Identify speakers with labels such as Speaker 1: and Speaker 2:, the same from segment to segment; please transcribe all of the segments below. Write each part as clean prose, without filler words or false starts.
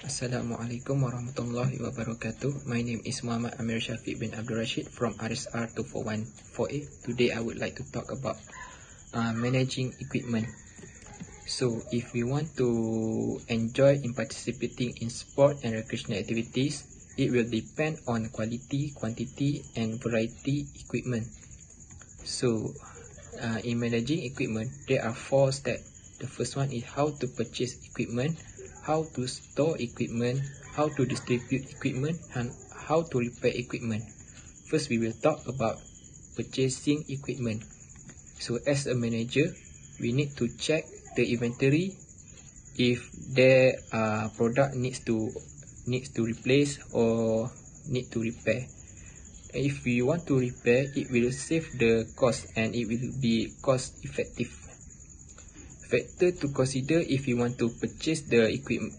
Speaker 1: Assalamualaikum warahmatullahi wabarakatuh. My name is Muhammad Amir Shafiq bin Abdul Rashid from RSR 2414A. Today I would like to talk about managing equipment. So if we want to enjoy in participating in sport and recreational activities, it will depend on quality, quantity and variety equipment. So in managing equipment, there are 4 steps. The first one is how to purchase equipment, how to store equipment, how to distribute equipment, and how to repair equipment. First, we will talk about purchasing equipment. So as a manager, we need to check the inventory if their product needs to replace or need to repair. If we want to repair, it will save the cost and it will be cost effective. Factor to consider if you want to purchase the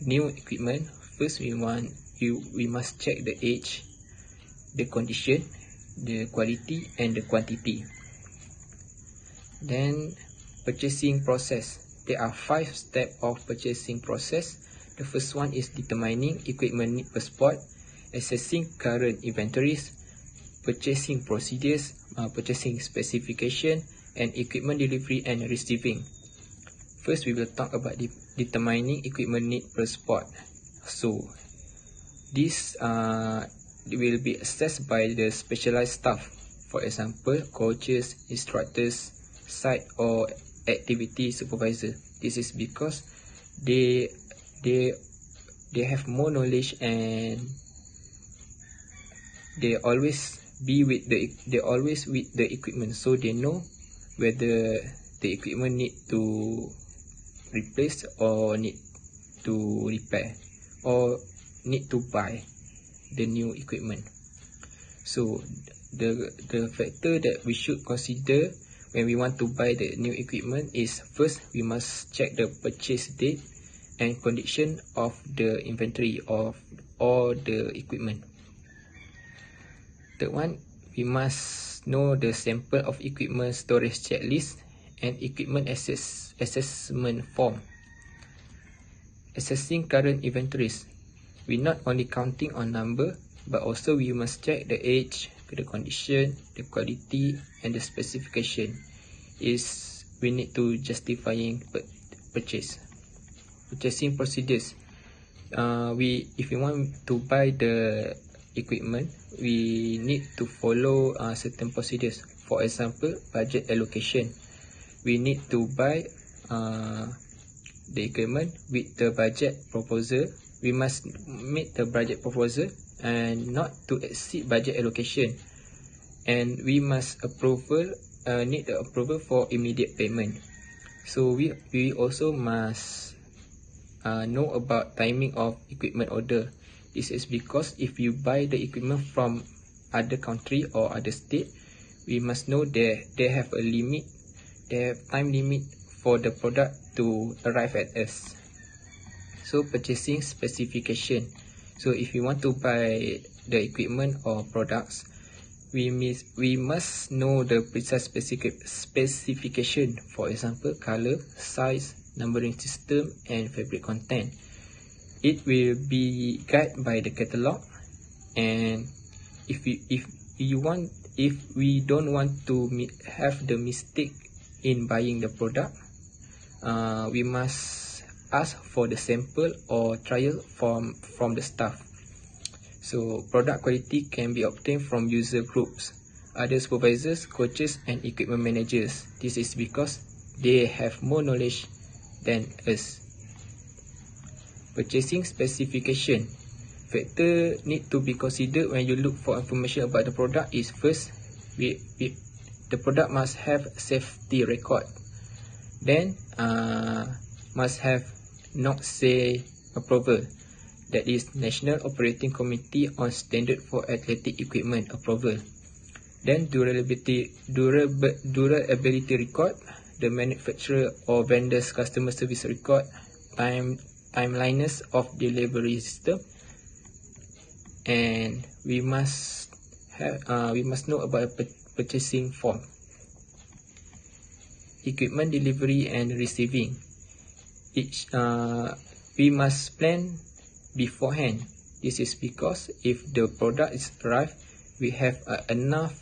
Speaker 1: new equipment. First, we must check the age, the condition, the quality and the quantity. Then purchasing process. There are 5 steps of purchasing process. The first one is determining equipment need per spot, assessing current inventories, purchasing procedures, purchasing specification, and equipment delivery and receiving. First, we will talk about determining equipment need per spot. So, this will be assessed by the specialized staff. For example, coaches, instructors, site or activity supervisor. This is because they have more knowledge and they always with the equipment, so they know whether the equipment need to replace or need to repair or need to buy the new equipment. So the factor that we should consider when we want to buy the new equipment is, first, we must check the purchase date and condition of the inventory of all the equipment. Third one, we must know the sample of equipment storage checklist and equipment assessment form. Assessing current inventories. We not only counting on number, but also we must check the age, the condition, the quality and the specification. We need to justifying purchase. Purchasing procedures. If we want to buy the equipment, we need to follow certain procedures. For example, budget allocation. We need to buy the equipment with the budget proposal. We must make the budget proposal and not to exceed budget allocation, and we must need the approval for immediate payment. So we also must know about timing of equipment order. This is because if you buy the equipment from other country or other state, we must know they have a limit. They have time limit for the product to arrive at us. So purchasing specification. So if you want to buy the equipment or products, we must know the precise specification. For example, color, size, numbering system and fabric content. It will be guided by the catalog, and if we don't want to have the mistake in buying the product, we must ask for the sample or trial from the staff. So product quality can be obtained from user groups, other supervisors, coaches and equipment managers. This is because they have more knowledge than us. Purchasing specification. Factor need to be considered when you look for information about the product is, first, the product must have safety record. Then must have NOC approval, that is National Operating Committee on Standard for Athletic Equipment approval. Then durability record, the manufacturer or vendor's customer service record, timeliness of delivery system, and we must know about purchasing form. Equipment delivery and receiving. We must plan beforehand. This is because if the product is arrived, we have enough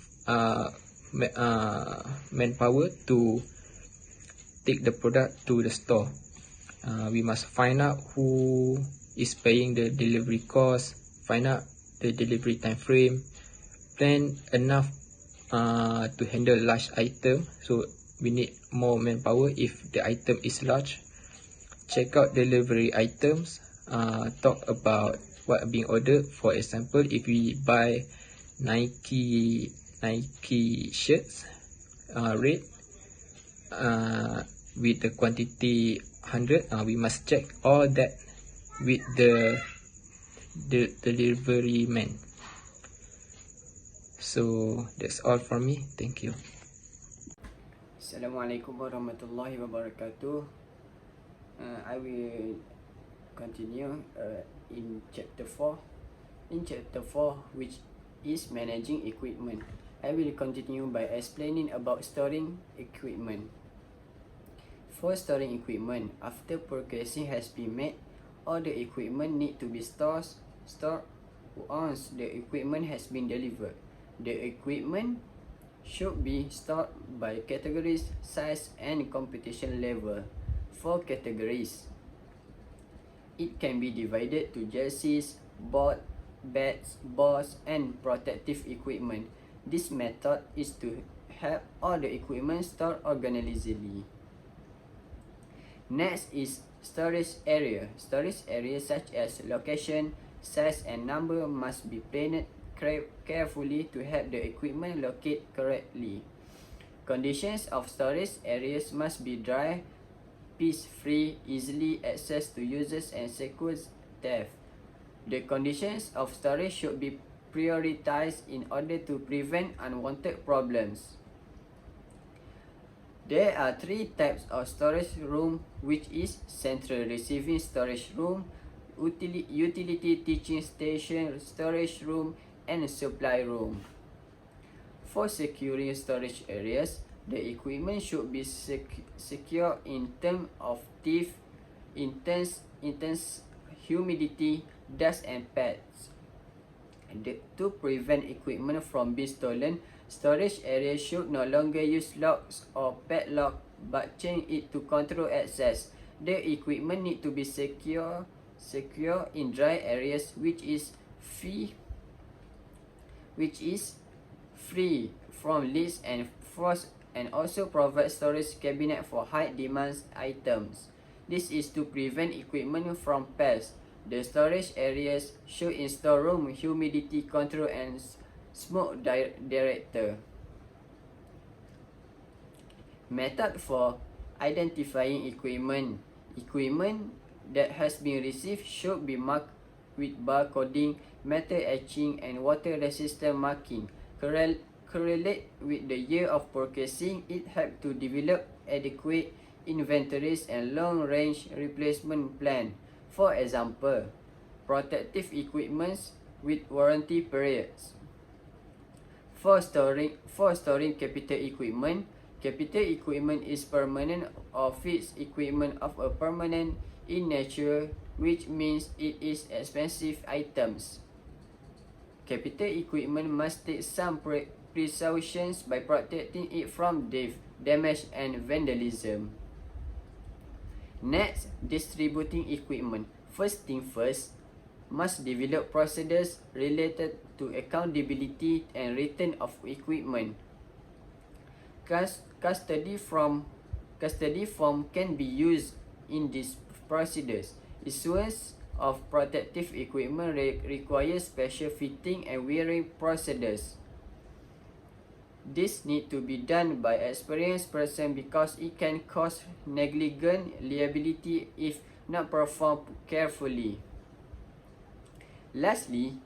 Speaker 1: manpower to take the product to the store. We must find out who is paying the delivery cost, find out the delivery time frame, plan enough to handle large item, so we need more manpower if the item is large. Check out delivery items, talk about what being ordered. For example, if we buy Nike shirts, red, with the quantity 100, we must check all that with the delivery man. So that's all from me. Thank you.
Speaker 2: Assalamualaikum warahmatullahi wabarakatuh. I will continue in chapter 4. In chapter 4, which is managing equipment, I will continue by explaining about storing equipment. For storing equipment, after purchasing has been made, all the equipment need to be stored once the equipment has been delivered. The equipment should be stored by categories, size, and competition level. For categories, it can be divided to jerseys, board, bats, balls, and protective equipment. This method is to have all the equipment stored organically. Next is storage area. Storage area such as location, size, and number must be planned carefully to have the equipment located correctly. Conditions of storage areas must be dry, pest-free, easily accessed to users, and secure theft. The conditions of storage should be prioritized in order to prevent unwanted problems. There are three types of storage room, which is central receiving storage room, utility teaching station storage room, and supply room. For securing storage areas, the equipment should be secure in terms of thief, intense humidity, dust, and pests. To prevent equipment from being stolen, storage areas should no longer use locks or padlock but change it to control access. The equipment need to be secure in dry areas which is free from leaks and frost, and also provide storage cabinet for high demand items. This is to prevent equipment from pests. The storage areas should install room humidity control and smoke detector. Method for identifying equipment. Equipment that has been received should be marked with barcoding, metal etching, and water resistant marking. Correlate with the year of purchasing. It helps to develop adequate inventories and long-range replacement plan. For example, protective equipments with warranty periods. For storing capital equipment is permanent or fixed equipment of a permanent in nature, which means it is expensive items. Capital equipment must take some precautions by protecting it from theft, damage, and vandalism. Next, distributing equipment. First thing first, must develop procedures related to accountability and return of equipment. Custody form can be used in these procedures. Issuance of protective equipment requires special fitting and wearing procedures. This need to be done by experienced person because it can cause negligent liability if not performed carefully. Lastly,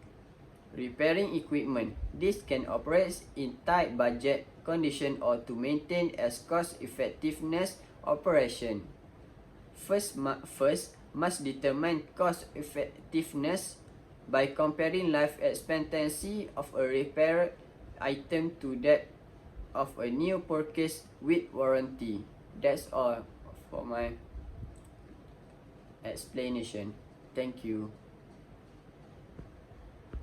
Speaker 2: repairing equipment. This can operate in tight budget condition or to maintain as cost-effectiveness operation. First must determine cost-effectiveness by comparing life expectancy of a repaired item to that of a new purchase with warranty. That's all for my explanation. Thank you.